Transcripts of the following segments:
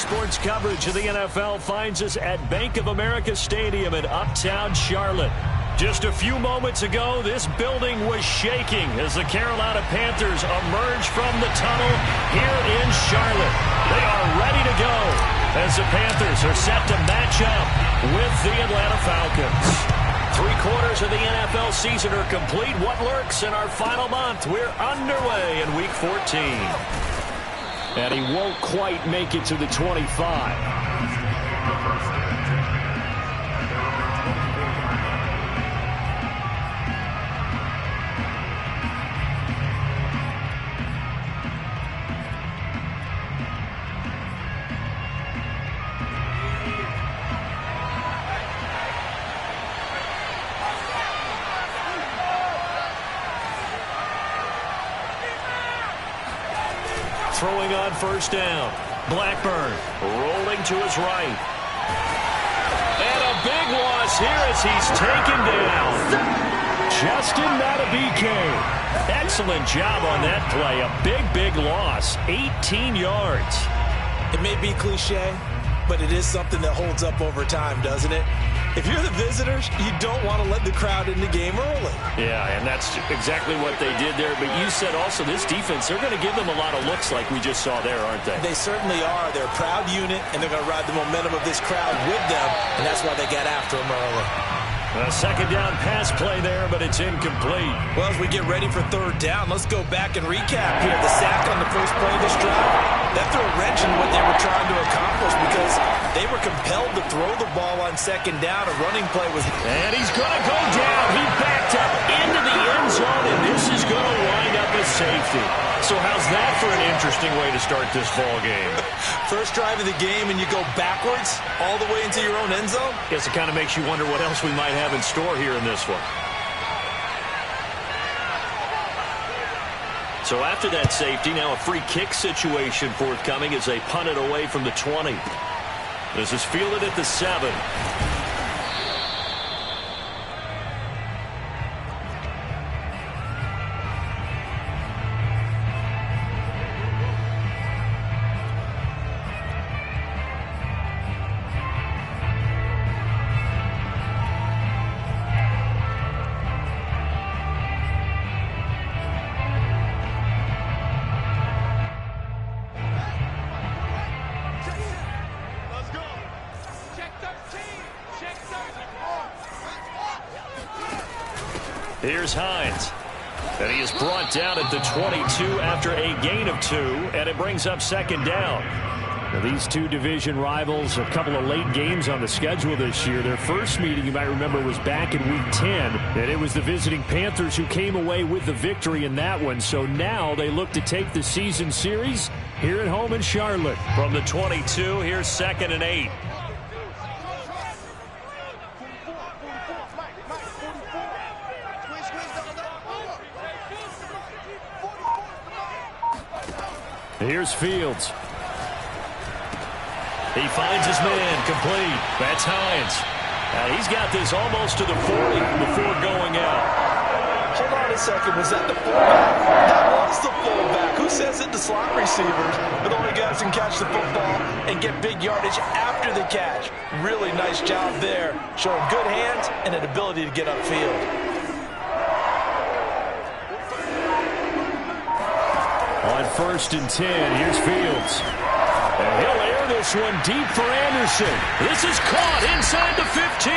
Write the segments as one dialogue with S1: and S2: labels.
S1: Sports coverage of the NFL finds us at Bank of America Stadium in Uptown Charlotte. Just a few moments ago, this building was shaking as the Carolina Panthers emerge from the tunnel here in Charlotte. They are ready to go as the Panthers are set to match up with the Atlanta Falcons. 3/4 of the NFL season are complete. What lurks in our final month? We're underway in Week 14. And he won't quite make it to the 25. Throwing on first down. Blackburn rolling to his right. And a big loss here as he's taken down. Justin Madubuike. Excellent job on that play. A big loss. 18 yards.
S2: It may be cliche, but it is something that holds up over time, doesn't it? If you're the visitors, you don't want to let the crowd in the game early.
S1: Yeah, and that's exactly what they did there. But you said also this defense, they're going to give them a lot of looks like we just saw there, aren't they?
S2: They certainly are. They're a proud unit, and they're going to ride the momentum of this crowd with them, and that's why they got after them early.
S1: A second down pass play there, but it's incomplete.
S2: Well, as we get ready for third down, let's go back and recap here. The sack on the first play of this drive, that threw a wrench in what they were trying to accomplish because they were compelled to throw the ball on second down. A running play was...
S1: And he's going to go down. He backed up into the end zone, and this is going to wind up as safety. So how's that for an interesting way to start this ball game?
S2: First drive of the game, and you go backwards all the way into your own end zone?
S1: Guess it kind of makes you wonder what else we might have in store here in this one. So after that safety, now a free kick situation forthcoming as they punt it away from the 20. This is fielded at the 7. Here's Hines. And he is brought down at the 22 after a gain of 2, and it brings up second down. Now, these two division rivals, a couple of late games on the schedule this year. Their first meeting, you might remember, was back in Week 10, and it was the visiting Panthers who came away with the victory in that one. So now they look to take the season series here at home in Charlotte. From the 22, here's 2nd and 8. Here's Fields. He finds his man, complete. That's Hines. He's got this almost to the 40 before going out.
S2: Hold on a second. Was that the fullback? That was the fullback. Who says it to slot receivers? But the only guys can catch the football and get big yardage after the catch. Really nice job there. Showing good hands and an ability to get upfield.
S1: On 1st and 10, here's Fields. And he'll air this one deep for Anderson. This is caught inside the 15.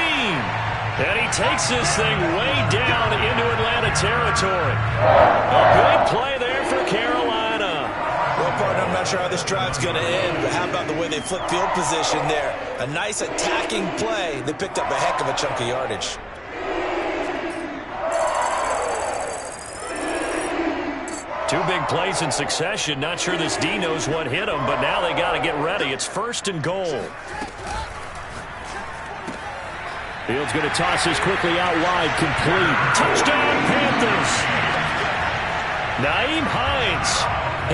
S1: And he takes this thing way down into Atlanta territory. A good play there for Carolina.
S2: Well, partner, I'm not sure how this drive's going to end, but how about the way they flip field position there? A nice attacking play. They picked up a heck of a chunk of yardage.
S1: Two big plays in succession. Not sure this D knows what hit him, but now they got to get ready. It's 1st and goal. Fields going to toss this quickly out wide, complete. Touchdown, Panthers. Nyheim Hines,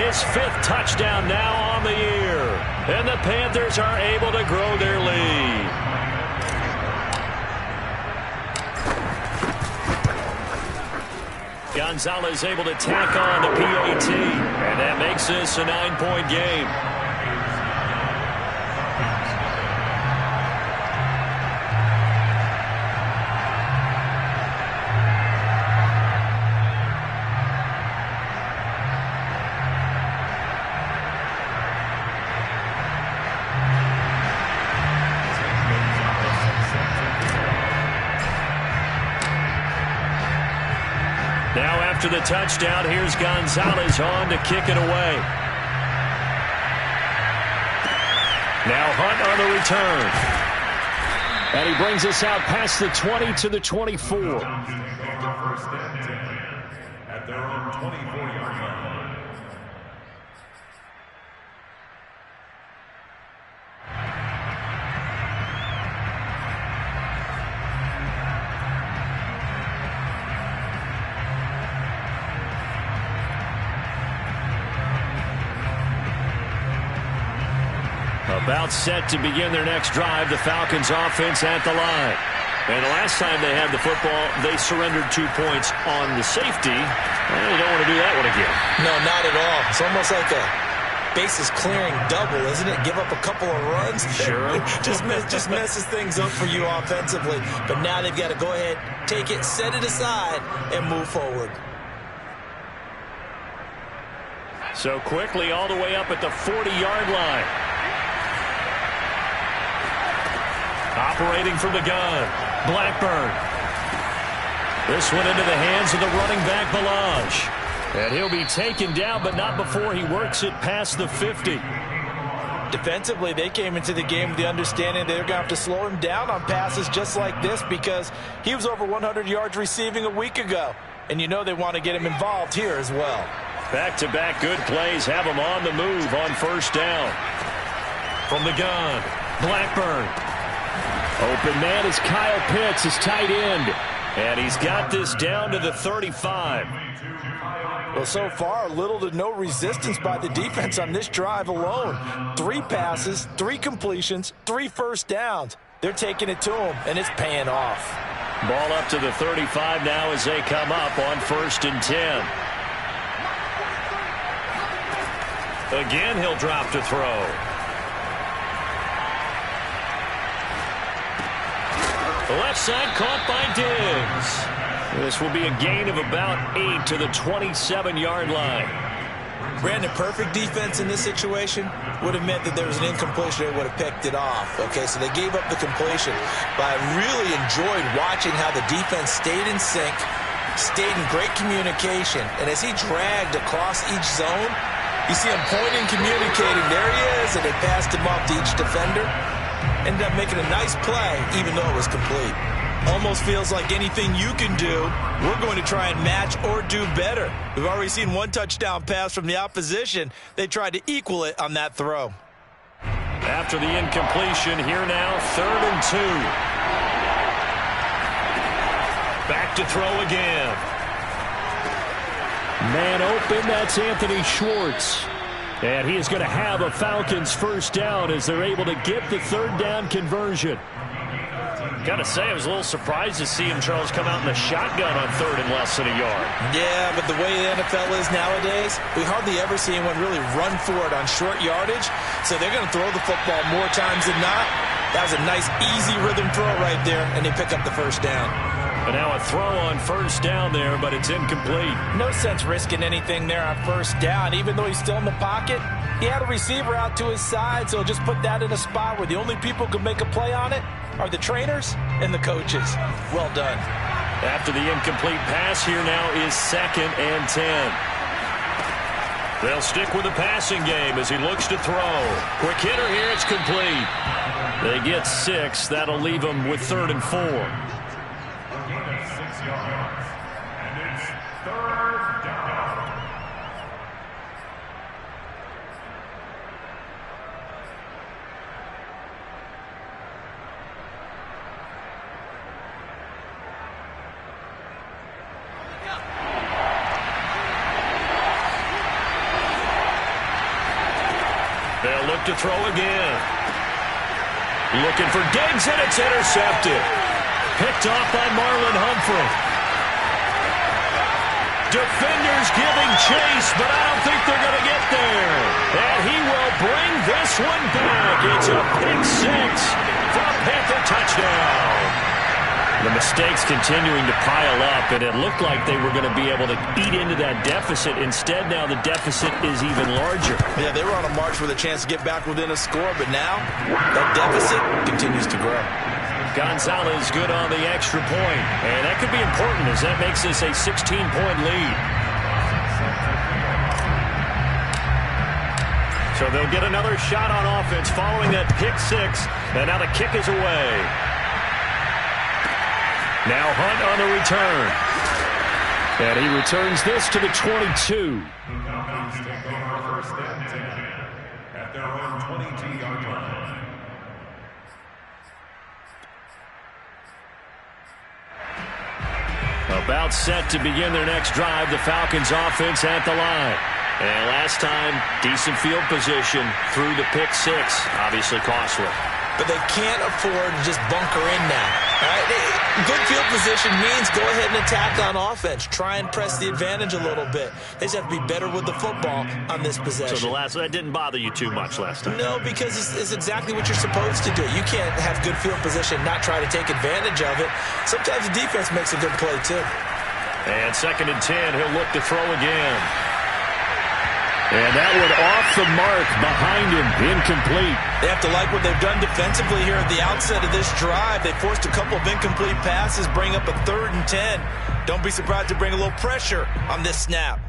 S1: his 5th touchdown now on the year. And the Panthers are able to grow their lead. Gonzalez able to tack on the PAT, and that makes this a 9-point game. Now after the touchdown, here's Gonzalez on to kick it away. Now Hunt on the return. And he brings us out past the 20 to the 24.
S3: First and 10 at their own 24-yard line.
S1: About set to begin their next drive, the Falcons offense at the line. And the last time they had the football, they surrendered 2 points on the safety. Well, they don't want to do that one again.
S2: No, not at all. It's almost like a bases clearing double, isn't it? Give up a couple of runs.
S1: Sure.
S2: just messes things up for you offensively. But now they've got to go ahead, take it, set it aside, and move forward.
S1: So quickly all the way up at the 40-yard line. Operating from the gun, Blackburn. This one into the hands of the running back, Balaj. And he'll be taken down, but not before he works it past the 50.
S2: Defensively, they came into the game with the understanding they're going to have to slow him down on passes just like this because he was over 100 yards receiving a week ago. And you know they want to get him involved here as well.
S1: Back-to-back good plays have him on the move on first down. From the gun, Blackburn. Open man is Kyle Pitts, his tight end. And he's got this down to the 35.
S2: Well, so far, little to no resistance by the defense on this drive alone. 3 passes, 3 completions, 3 first downs. They're taking it to him, and it's paying off.
S1: Ball up to the 35 now as they come up on first and 10. Again, he'll drop to throw. The left side caught by Diggs. This will be a gain of about 8 to the 27-yard line.
S2: Brandon, perfect defense in this situation would have meant that there was an incompletion. They would have picked it off. Okay, so they gave up the completion. But I really enjoyed watching how the defense stayed in sync, stayed in great communication. And as he dragged across each zone, you see him pointing, communicating. There he is, and they passed him off to each defender. Ended up making a nice play, even though it was complete. Almost feels like anything you can do, we're going to try and match or do better. We've already seen 1 touchdown pass from the opposition. They tried to equal it on that throw.
S1: After the incompletion, here now, 3rd and 2. Back to throw again. Man open, that's Anthony Schwartz. And he is going to have a Falcons first down as they're able to get the 3rd down conversion. Got to say, I was a little surprised to see him, Charles, come out in the shotgun on 3rd and less than a yard.
S2: Yeah, but the way the NFL is nowadays, we hardly ever see anyone really run for it on short yardage. So they're going to throw the football more times than not. That was a nice, easy rhythm throw right there, and they pick up the first down.
S1: But now a throw on first down there, but it's incomplete.
S2: No sense risking anything there on first down. Even though he's still in the pocket, he had a receiver out to his side, so just put that in a spot where the only people who can make a play on it are the trainers and the coaches. Well done.
S1: After the incomplete pass, here now is 2nd and 10. They'll stick with the passing game as he looks to throw. Quick hitter here, it's complete. They get 6. That'll leave them with 3rd and 4. They'll look to throw again. Looking for Diggs, and it's intercepted. Picked off by Marlon Humphrey. Defenders giving chase, but I don't think they're going to get there. And he will bring this one back. It's a pick 6 for a Panther touchdown. The mistakes continuing to pile up, and it looked like they were going to be able to eat into that deficit. Instead, now the deficit is even larger.
S2: Yeah, they were on a march with a chance to get back within a score, but now that deficit continues to grow.
S1: Gonzalez good on the extra point. And that could be important as that makes this a 16-point lead. So they'll get another shot on offense following that pick six. And now the kick is away. Now Hunt on the return. And he returns this to the 22.
S3: Falcons take over first and 10 at their own 22-yard line.
S1: About set to begin their next drive, the Falcons offense at the line. And last time, decent field position through the pick six. Obviously costly.
S2: But they can't afford to just bunker in now. All right? Good field position means go ahead and attack on offense. Try and press the advantage a little bit. They just have to be better with the football on this possession.
S1: So that didn't bother you too much last time?
S2: No, because it's exactly what you're supposed to do. You can't have good field position and not try to take advantage of it. Sometimes the defense makes a good play, too.
S1: And 2nd and 10, he'll look to throw again. And that one off the mark behind him, incomplete.
S2: They have to like what they've done defensively here at the outset of this drive. They forced a couple of incomplete passes, bring up a 3rd and 10. Don't be surprised to bring a little pressure on this snap.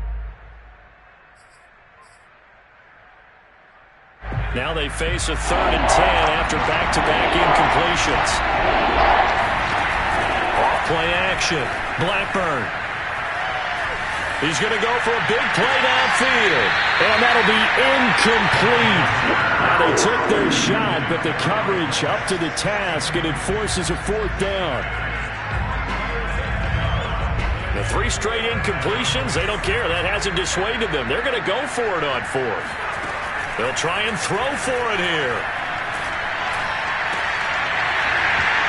S1: Now they face a 3rd and 10 after back-to-back incompletions. Off-play action. Blackburn. He's going to go for a big play downfield. And that'll be incomplete. Now they took their shot, but the coverage up to the task, and it forces a 4th down. The 3 straight incompletions, they don't care. That hasn't dissuaded them. They're going to go for it on 4th. They'll try and throw for it here.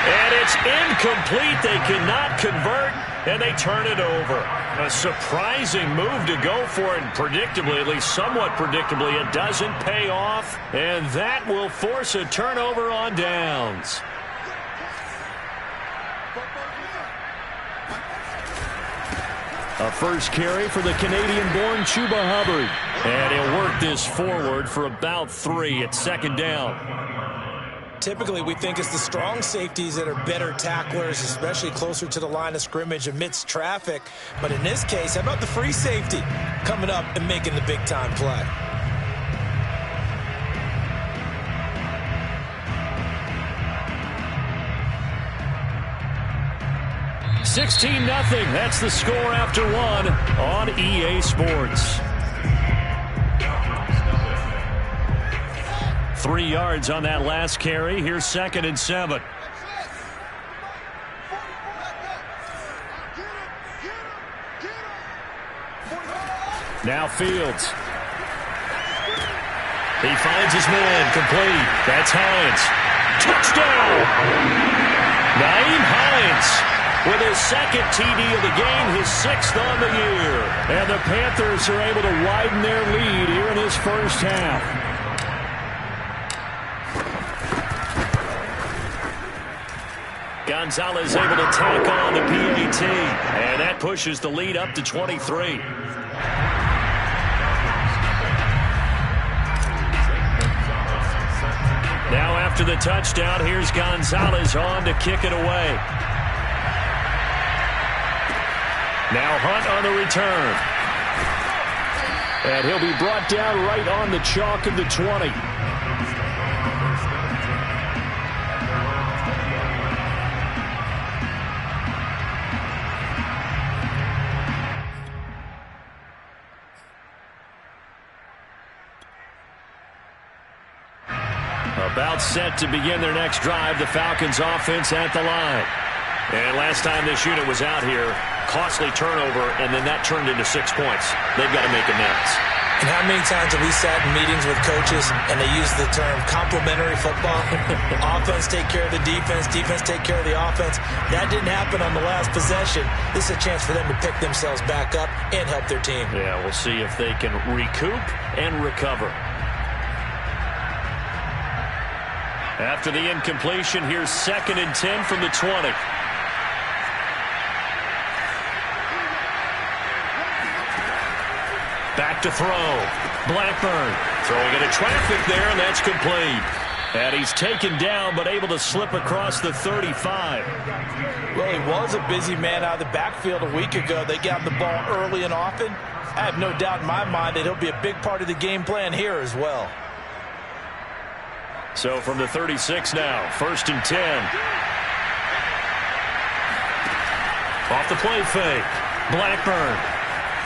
S1: And it's incomplete. They cannot convert, and they turn it over. A surprising move to go for it, and predictably, at least somewhat predictably, it doesn't pay off, and that will force a turnover on downs. A first carry for the Canadian-born Chuba Hubbard. And he'll work this forward for about 3 at 2nd down.
S2: Typically, we think it's the strong safeties that are better tacklers, especially closer to the line of scrimmage amidst traffic. But in this case, how about the free safety coming up and making the big-time play?
S1: $16-0. That's the score after 1 on EA Sports. 3 yards on that last carry. Here's 2nd and 7. Now Fields. He finds his man, complete. That's Hines. Touchdown! Nyheim Hines with his 2nd TD of the game, his 6th on the year. And the Panthers are able to widen their lead here in this first half. Gonzalez able to tack on the PAT, and that pushes the lead up to 23. Now after the touchdown, here's Gonzalez on to kick it away. Now Hunt on the return. And he'll be brought down right on the chalk of the 20. About set to begin their next drive, the Falcons offense at the line. And last time this unit was out here, costly turnover, and then that turned into 6 points. They've got to make amends.
S2: And how many times have we sat in meetings with coaches and they use the term complementary football? Offense take care of the defense, defense take care of the offense. That didn't happen on the last possession. This is a chance for them to pick themselves back up and help their team.
S1: Yeah, we'll see if they can recoup and recover. After the incompletion, here's 2nd and 10 from the 20. Back to throw. Blackburn throwing into traffic there, and that's complete. And he's taken down, but able to slip across the 35.
S2: Well, he was a busy man out of the backfield a week ago. They got the ball early and often. I have no doubt in my mind that he'll be a big part of the game plan here as well.
S1: So from the 36 now, 1st and 10. Off the play fake. Blackburn.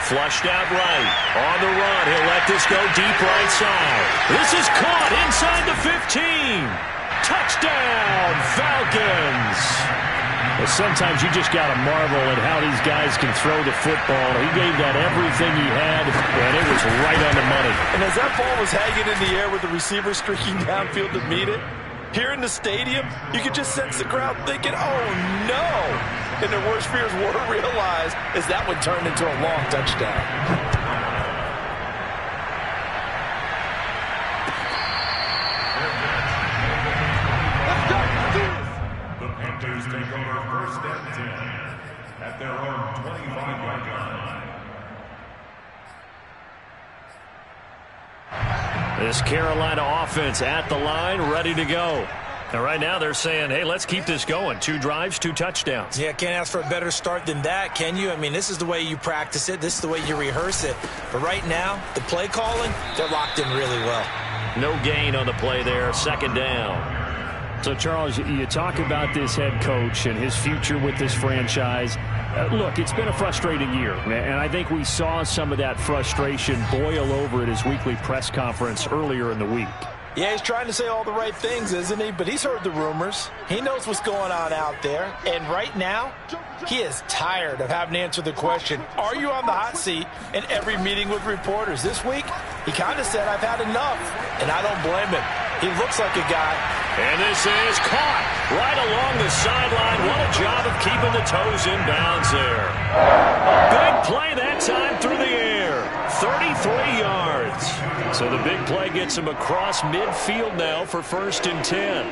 S1: Flushed out right. On the run. He'll let this go deep right side. This is caught inside the 15. Touchdown, Falcons. Well, sometimes you just got to marvel at how these guys can throw the football. He gave that everything he had, and it was right on the money.
S2: And as that ball was hanging in the air with the receiver streaking downfield to meet it, here in the stadium, you could just sense the crowd thinking, oh, no. And their worst fears were realized as that one turned into a long touchdown.
S3: The Panthers take over 1st and 10 at their own 25-yard line.
S1: This Carolina offense at the line, ready to go. And right now they're saying, hey, let's keep this going. 2 drives, 2 touchdowns.
S2: Yeah, can't ask for a better start than that, can you? I mean, this is the way you practice it. This is the way you rehearse it. But right now, the play calling, they're locked in really well.
S1: No gain on the play there, 2nd down. So, Charles, you talk about this head coach and his future with this franchise. Look, it's been a frustrating year, and I think we saw some of that frustration boil over at his weekly press conference earlier in the week.
S2: Yeah, he's trying to say all the right things, isn't he? But he's heard the rumors. He knows what's going on out there. And right now, he is tired of having to answer the question, are you on the hot seat in every meeting with reporters? This week, he kind of said, I've had enough. And I don't blame him. He looks like a guy.
S1: And this is caught right along the sideline. What a job of keeping the toes in bounds there. A big play that time through the air. 33 yards. So the big play gets him across midfield now for 1st and 10.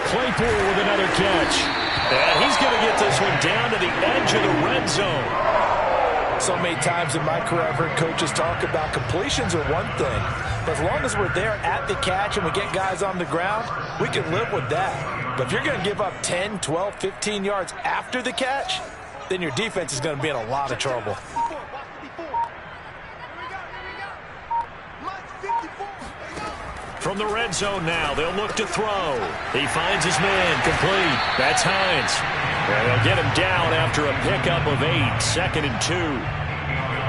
S1: Claypool with another catch. And he's going to get this one down to the edge of the red zone.
S2: So many times in my career, I've heard coaches talk about completions are one thing. But as long as we're there at the catch and we get guys on the ground, we can live with that. But if you're going to give up 10, 12, 15 yards after the catch, then your defense is going to be in a lot of trouble.
S1: From the red zone now, they'll look to throw. He finds his man, complete. That's Hines. And they'll get him down after a pickup of 8, 2nd and 2.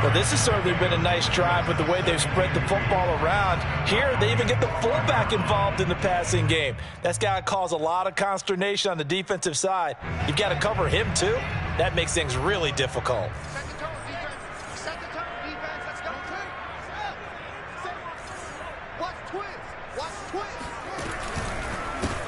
S2: Well, this has certainly been a nice drive with the way they've spread the football around. Here, they even get the fullback involved in the passing game. That's got to cause a lot of consternation on the defensive side. You've got to cover him, too. That makes things really difficult.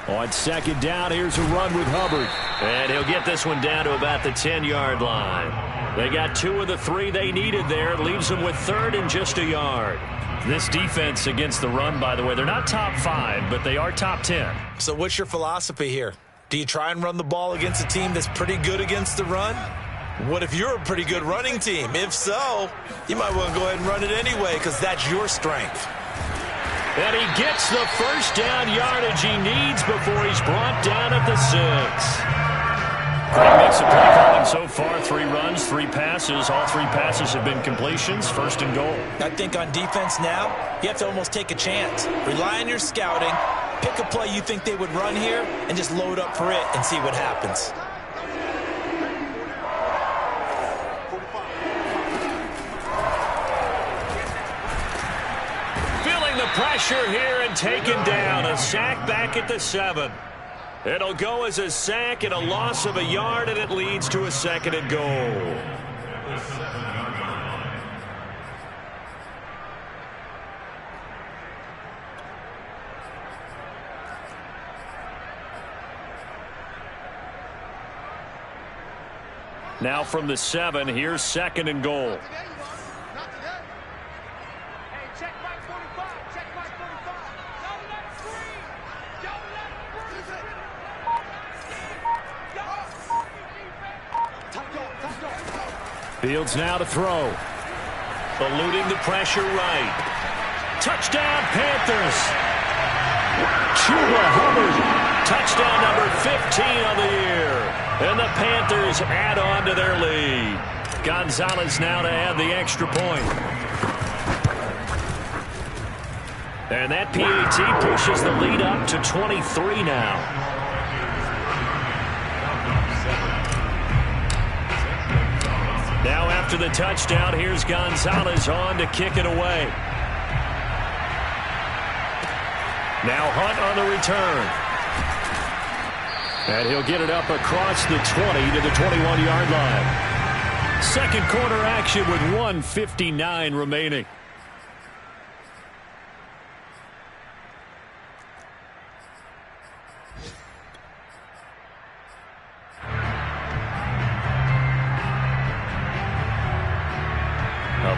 S1: On 2nd down, here's a run with Hubbard. And he'll get this one down to about the 10-yard line. They got 2 of the 3 they needed there. It leaves them with 3rd and just a yard. This defense against the run, by the way, they're not top 5, but they are top 10.
S2: So what's your philosophy here? Do you try and run the ball against a team that's pretty good against the run? What if you're a pretty good running team? If so, you might want to go ahead and run it anyway because that's your strength.
S1: And he gets the 1st down yardage he needs before he's brought down at the 6. Great mix of play calling so far. 3 runs, 3 passes. All 3 passes have been completions. 1st and goal.
S2: I think on defense now, you have to almost take a chance. Rely on your scouting. Pick a play you think they would run here and just load up for it and see what happens.
S1: Pressure here and taken down. A sack back at the 7. It'll go as a sack and a loss of a yard, and it leads to a 2nd and goal. Now from the 7, here's 2nd and goal. Fields now to throw. Eluding the pressure right. Touchdown, Panthers. Chuba Hubbard. Touchdown number 15 on the year. And the Panthers add on to their lead. Gonzalez now to add the extra point. And that PAT pushes the lead up to 23 now. Now after the touchdown, here's Gonzalez on to kick it away. Now Hunt on the return. And he'll get it up across the 20 to the 21-yard line. Second quarter action with 1:59 remaining.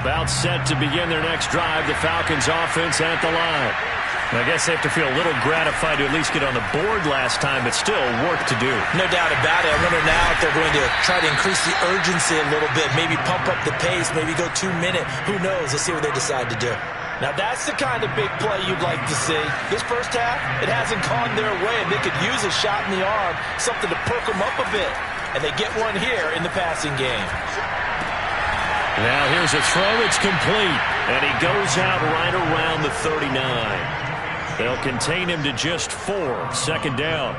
S1: About set to begin their next drive, the Falcons offense at the line. I guess they have to feel a little gratified to at least get on the board last time, but still work to do.
S2: No doubt about it. I wonder now if they're going to try to increase the urgency a little bit, maybe pump up the pace, maybe go 2 minute. Who knows? Let's see what they decide to do. Now that's the kind of big play you'd like to see. This first half, it hasn't gone their way, and they could use a shot in the arm, something to perk them up a bit. And they get one here in the passing game.
S1: Now here's a throw. It's complete. And he goes out right around the 39. They'll contain him to just 4. Second down.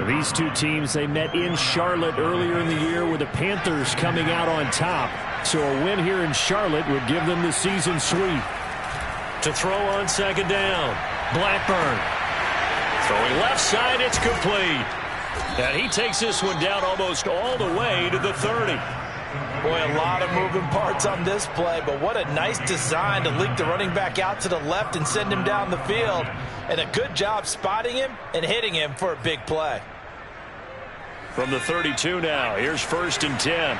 S1: These two teams, they met in Charlotte earlier in the year with the Panthers coming out on top. So a win here in Charlotte would give them the season sweep. To throw on second down. Blackburn. Throwing left side, it's complete. And he takes this one down almost all the way to the 30.
S2: Boy, a lot of moving parts on this play, but what a nice design to leak the running back out to the left and send him down the field. And a good job spotting him and hitting him for a big play.
S1: From the 32 now, here's 1st and 10.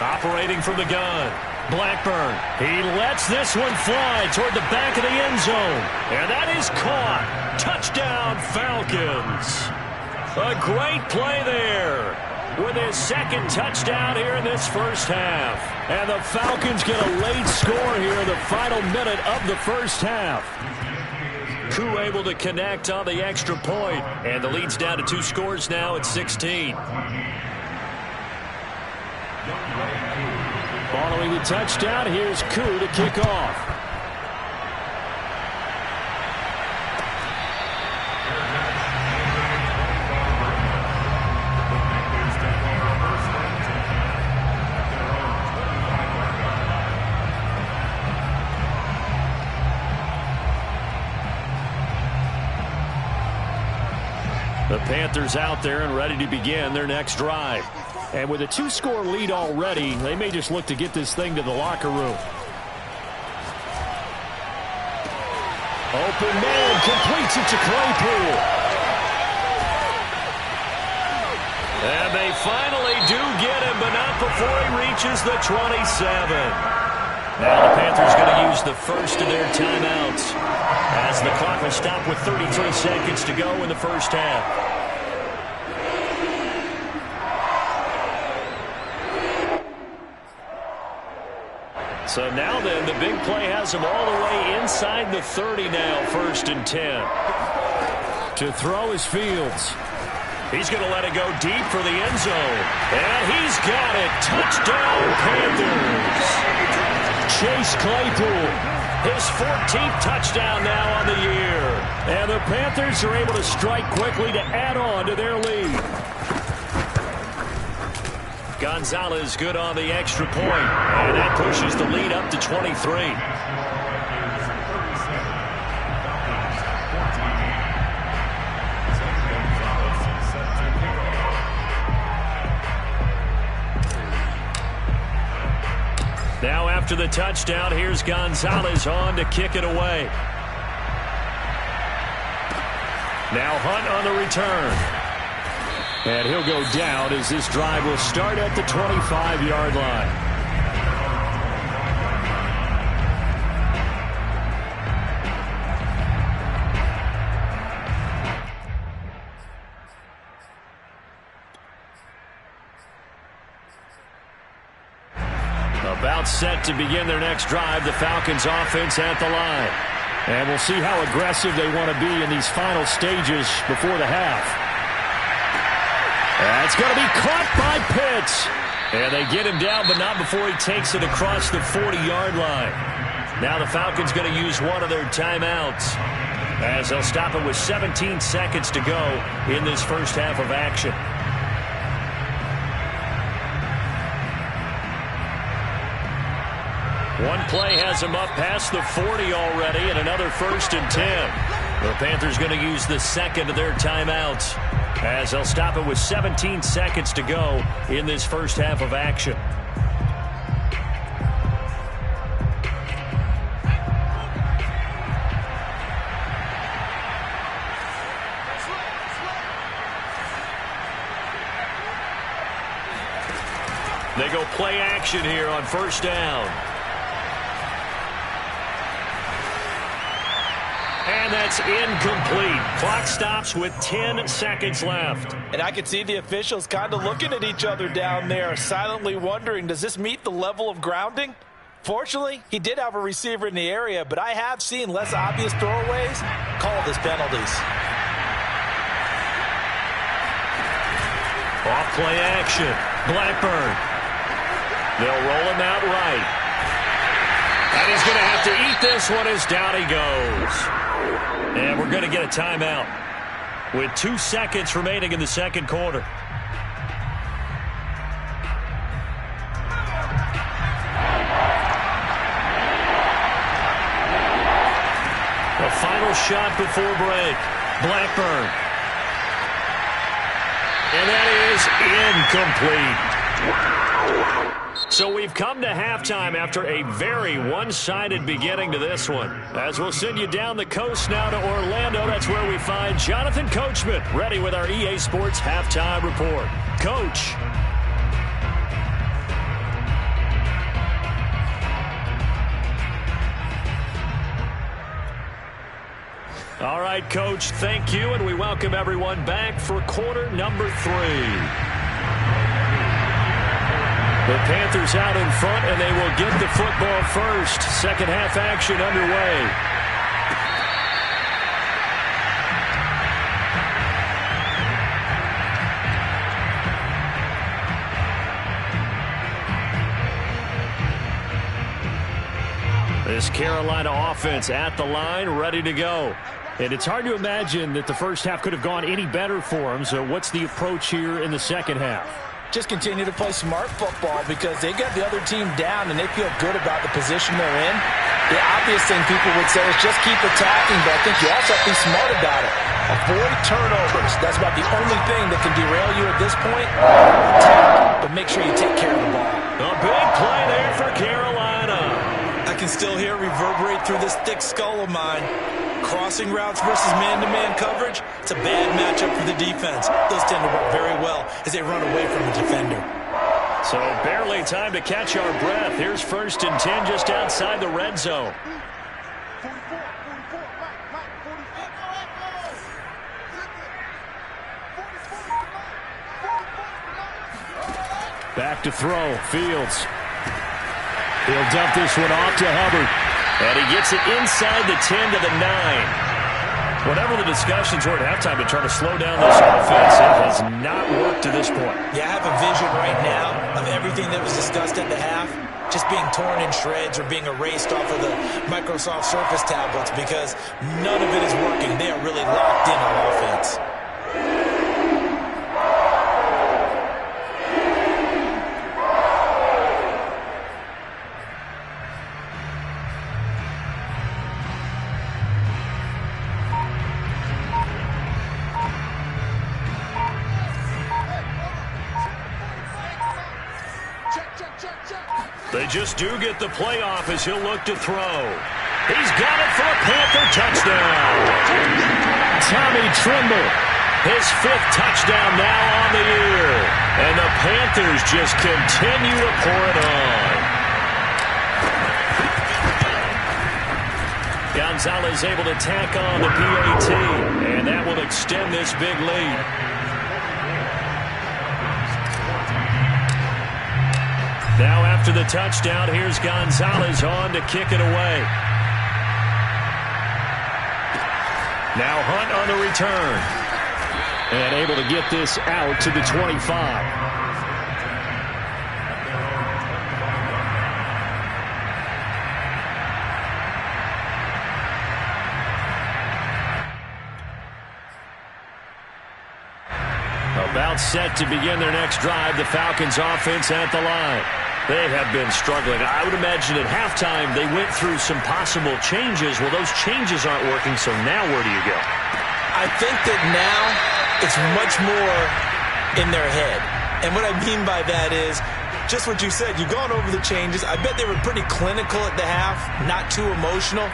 S1: Operating from the gun. Blackburn. He lets this one fly toward the back of the end zone. And that is caught. Touchdown, Falcons. A great play there with his second touchdown here in this first half. And the Falcons get a late score here in the final minute of the first half. Koo able to connect on the extra point. And the lead's down to 2 scores now at 16. Following the touchdown, here's Koo to kick off. The Panthers out there and ready to begin their next drive. And with a 2-score lead already, they may just look to get this thing to the locker room. Open man, completes it to Claypool. And they finally do get him, but not before he reaches the 27. Now the Panthers going to use the first of their timeouts as the clock will stop with 33 seconds to go in the first half. So now then, the big play has him all the way inside the 30 now, 1st and 10. To throw is Fields. He's going to let it go deep for the end zone. And he's got it. Touchdown, Panthers. Chase Claypool. His 14th touchdown now on the year. And the Panthers are able to strike quickly to add on to their lead. Gonzalez good on the extra point. And that pushes the lead up to 23. Now after the touchdown, here's Gonzalez on to kick it away. Now Hunt on the return. And he'll go down as this drive will start at the 25-yard line. timeout set to begin their next drive. The Falcons offense at the line. And we'll see how aggressive they want to be in these final stages before the half. That's going to be caught by Pitts. And they get him down, but not before he takes it across the 40-yard line. Now the Falcons going to use one of their timeouts, as they'll stop it with 17 seconds to go in this first half of action. One play has him up past the 40 already, and another 1st and 10. The Panthers going to use the second of their timeouts, as they'll stop it with 17 seconds to go in this first half of action. They go play action here on first down. And that's incomplete. Clock stops with 10 seconds left.
S2: And I could see the officials kind of looking at each other down there, silently wondering, does this meet the level of grounding? Fortunately, he did have a receiver in the area, but I have seen less obvious throwaways called as penalties.
S1: Off play action. Blackburn. They'll roll him out right. And he's going to have to eat this one as down he goes. And we're going to get a timeout with 2 seconds remaining in the second quarter. The final shot before break. Blackburn. And that is incomplete. So we've come to halftime after a very one-sided beginning to this one. As we'll send you down the coast now to Orlando, that's where we find Jonathan Coachman, ready with our EA Sports Halftime Report. Coach. All right, Coach, thank you, and we welcome everyone back for quarter number 3. The Panthers out in front, and they will get the football first. Second half action underway. This Carolina offense at the line, ready to go. And it's hard to imagine that the first half could have gone any better for them. So what's the approach here in the second half?
S2: Just continue to play smart football because they got the other team down and they feel good about the position they're in. The obvious thing people would say is just keep attacking, but I think you also have to be smart about it. Avoid turnovers. That's about the only thing that can derail you at this point. Attack, but make sure you take care of the ball.
S1: A big play there for Carolina.
S2: I can still hear it reverberate through this thick skull of mine. Crossing routes versus man-to-man coverage, it's a bad matchup for the defense. Those tend to work very well as they run away from the defender.
S1: So barely time to catch our breath. Here's 1st and 10 just outside the red zone. Back to throw. Fields. He'll dump this one off to Hubbard. And he gets it inside the 10 to the 9. Whatever the discussions were at halftime to try to slow down this offense, it has not worked to this point.
S2: Yeah, I have a vision right now of everything that was discussed at the half just being torn in shreds or being erased off of the Microsoft Surface tablets because none of it is working. They are really locked in on offense.
S1: They just do get the playoff as he'll look to throw. He's got it for a Panther touchdown. Tommy Tremble, his 5th touchdown now on the year. And the Panthers just continue to pour it on. Gonzalez able to tack on the PAT, and that will extend this big lead. Now after the touchdown, here's Gonzalez on to kick it away. Now Hunt on the return. And able to get this out to the 25. About set to begin their next drive, the Falcons offense at the line. They have been struggling. I would imagine at halftime they went through some possible changes. Well, those changes aren't working, so now where do you go?
S2: I think that now it's much more in their head. And what I mean by that is just what you said. You've gone over the changes. I bet they were pretty clinical at the half, not too emotional.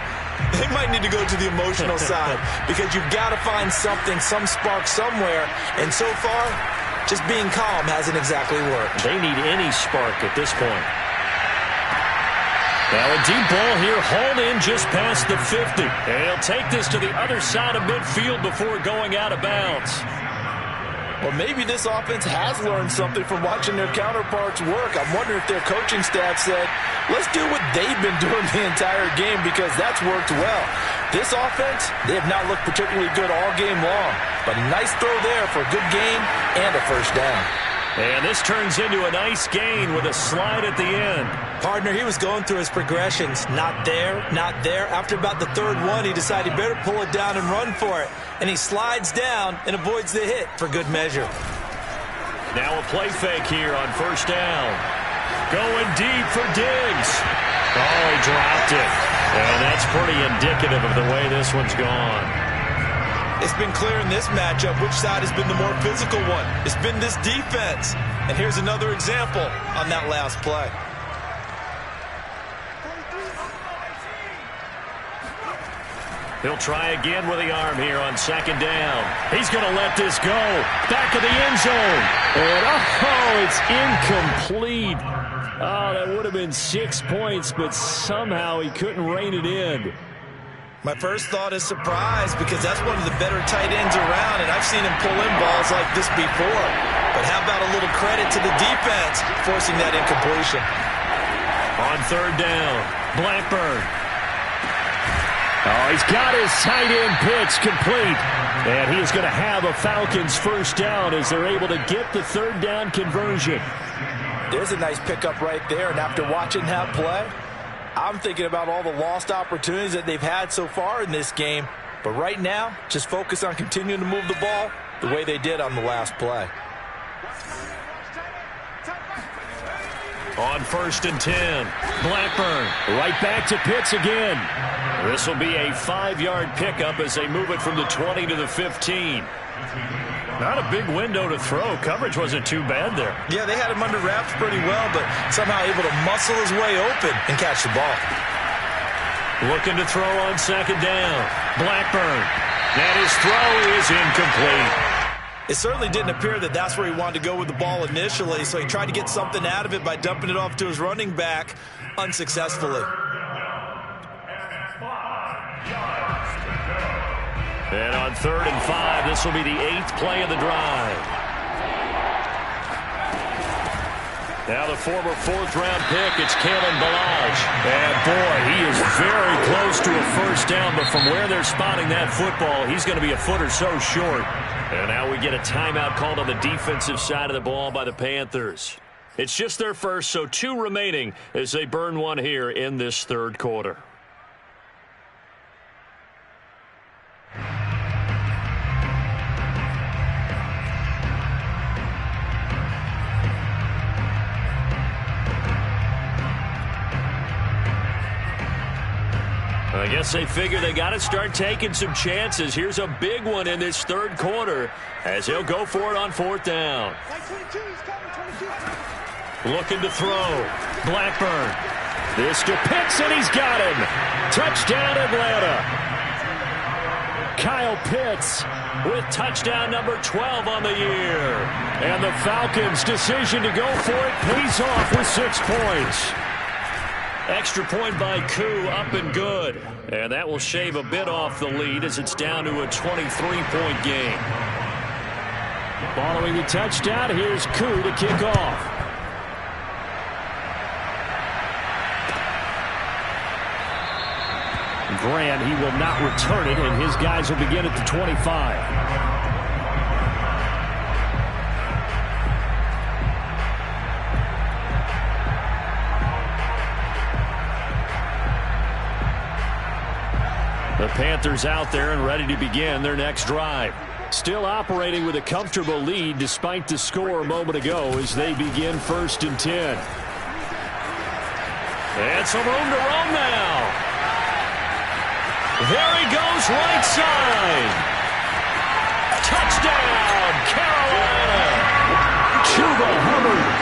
S2: They might need to go to the emotional side because you've got to find something, some spark somewhere. And so far, just being calm hasn't exactly worked.
S1: They need any spark at this point. Now a deep ball here, hauled in just past the 50. And he'll take this to the other side of midfield before going out of bounds.
S2: Well, maybe this offense has learned something from watching their counterparts work. I'm wondering if their coaching staff said, let's do what they've been doing the entire game because that's worked well. This offense, they have not looked particularly good all game long. But a nice throw there for a good gain and a first down.
S1: And this turns into a nice gain with a slide at the end.
S2: Partner, he was going through his progressions. Not there, not there. After about the third one, he decided he better pull it down and run for it. And he slides down and avoids the hit for good measure.
S1: Now a play fake here on first down. Going deep for Diggs. Oh, he dropped it. And that's pretty indicative of the way this one's gone.
S2: It's been clear in this matchup which side has been the more physical one. It's been this defense. And here's another example on that last play.
S1: He'll try again with the arm here on second down. He's going to let this go. Back of the end zone. And oh, it's incomplete. Oh, that would have been 6 points, but somehow he couldn't rein it in.
S2: My first thought is surprise because that's one of the better tight ends around, and I've seen him pull in balls like this before. But how about a little credit to the defense forcing that incompletion?
S1: On third down, Blackburn. Oh, he's got his tight end pitch complete. And he is going to have a Falcons first down as they're able to get the third down conversion.
S2: There's a nice pickup right there, and after watching that play, I'm thinking about all the lost opportunities that they've had so far in this game. But right now, just focus on continuing to move the ball the way they did on the last play.
S1: On 1st and 10, Blackburn right back to Pitts again. This will be a 5-yard pickup as they move it from the 20 to the 15. Not a big window to throw. Coverage wasn't too bad there.
S2: Yeah, they had him under wraps pretty well, but somehow able to muscle his way open and catch the ball.
S1: Looking to throw on second down. Blackburn. And his throw is incomplete.
S2: It certainly didn't appear that that's where he wanted to go with the ball initially, so he tried to get something out of it by dumping it off to his running back unsuccessfully.
S1: And on 3rd and 5, this will be the 8th play of the drive. Now the former 4th-round pick, it's Kalen Ballage. And boy, he is very close to a first down, but from where they're spotting that football, he's going to be a foot or so short. And now we get a timeout called on the defensive side of the ball by the Panthers. It's just their first, so 2 remaining as they burn one here in this third quarter. I guess they figure they got to start taking some chances. Here's a big one in this third quarter as he'll go for it on 4th down. Looking to throw. Blackburn. This to Pitts, and he's got him. Touchdown, Atlanta. Kyle Pitts with touchdown number 12 on the year. And the Falcons' decision to go for it pays off with 6 points. Extra point by Koo, up and good. And that will shave a bit off the lead as it's down to a 23-point game. Following the touchdown, here's Koo to kick off. Grant. He will not return it, and his guys will begin at the 25. The Panthers out there and ready to begin their next drive. Still operating with a comfortable lead despite the score a moment ago as they begin 1st and 10. And some room to roam now. There he goes, right side. Touchdown, Carolina. Chuba Hubbard.